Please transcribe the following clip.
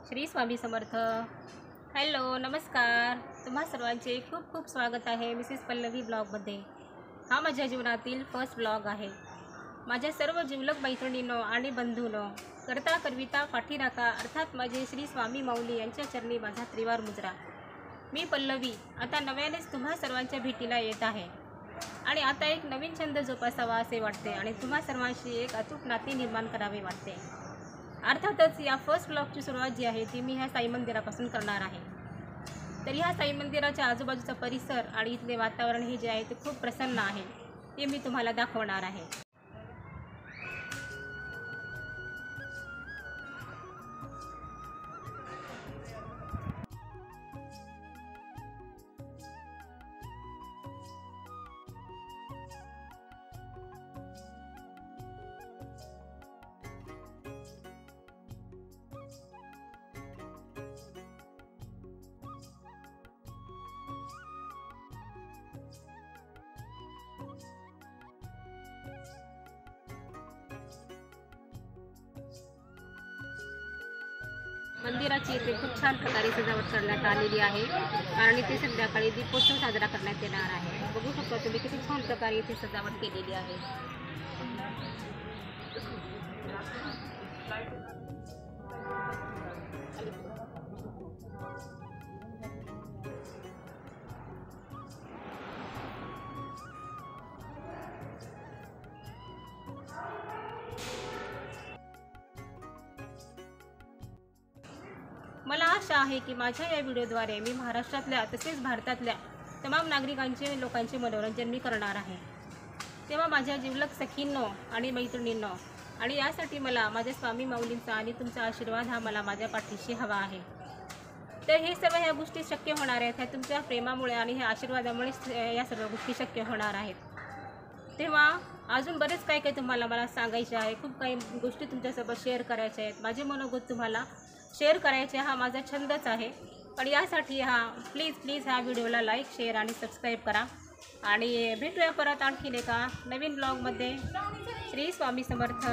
Shri Swami Samarth. Hello, नमस्कार। तुम्हा सर्वांचे खूप खूप स्वागत आहे मिसेस पल्लवी ब्लॉगमध्ये। हा माझ्या जीवनातील फर्स्ट ब्लॉग आहे। माझ्या सर्व जिवलग मैत्रिणींनो आणि बंधूंनो, करता करविता पाठीराखा अर्थात माझे श्री स्वामी माऊली यांच्या चरणी माझा त्रिवार मुजरा। मी पल्लवी आता नव्यानेच तुम्हा सर्वांच्या भेटीला येत आहे आणि आता एक नवीन छंद जोपासावा असे वाटते आणि तुम्हा सर्वांशी एक अचूक नाते निर्माण करावे वाटते। अर्थातच या फर्स्ट ब्लॉगची सुरुवात जी आहे ती मी ह्या साई मंदिरापासून करणार आहे। तर ह्या साई मंदिराच्या आजूबाजूचा परिसर आणि इथले वातावरण हे जे आहे ते खूप प्रसन्न आहे, ते मी तुम्हाला दाखवणार आहे। मंदिराची इथे खूप छान प्रकारे सजावट करण्यात आलेली आहे कारण इथे संध्याकाळी दीपोत्सव साजरा करण्यात येणार आहे। बघू शकता तुम्ही किती छान प्रकारे इथे सजावट केलेली आहे। मला आशा आहे की माझ्या या व्हिडिओद्वारे मी महाराष्ट्रातल्या तसेच भारतातल्या तमाम नागरिकांचे लोकांचे मनोरंजन मी करणार आहे। तेव्हा माझ्या जिवलग सखींनो आणि मैत्रिणींनो, आणि यासाठी मला माझ्या स्वामी माऊलींचा आणि तुमचा आशीर्वाद हा मला माझ्या पाठीशी हवा आहे। तर हे सर्व ह्या गोष्टी शक्य होणार आहेत ह्या तुमच्या प्रेमामुळे आणि ह्या आशीर्वादामुळेच या सर्व गोष्टी शक्य होणार आहेत। तेव्हा अजून बरेच काही काही तुम्हाला मला सांगायचे आहे, खूप काही गोष्टी तुमच्यासोबत शेअर करायच्या आहेत। माझे मनोगत तुम्हाला शेअर करायचे हा माझा छंदच आहे, पण यासाठी प्लीज ह्या व्हिडिओला लाईक शेअर आणि सबस्क्राईब करा आणि भेटूया परत आणखीन एका नवीन ब्लॉगमध्ये। श्री स्वामी समर्थ।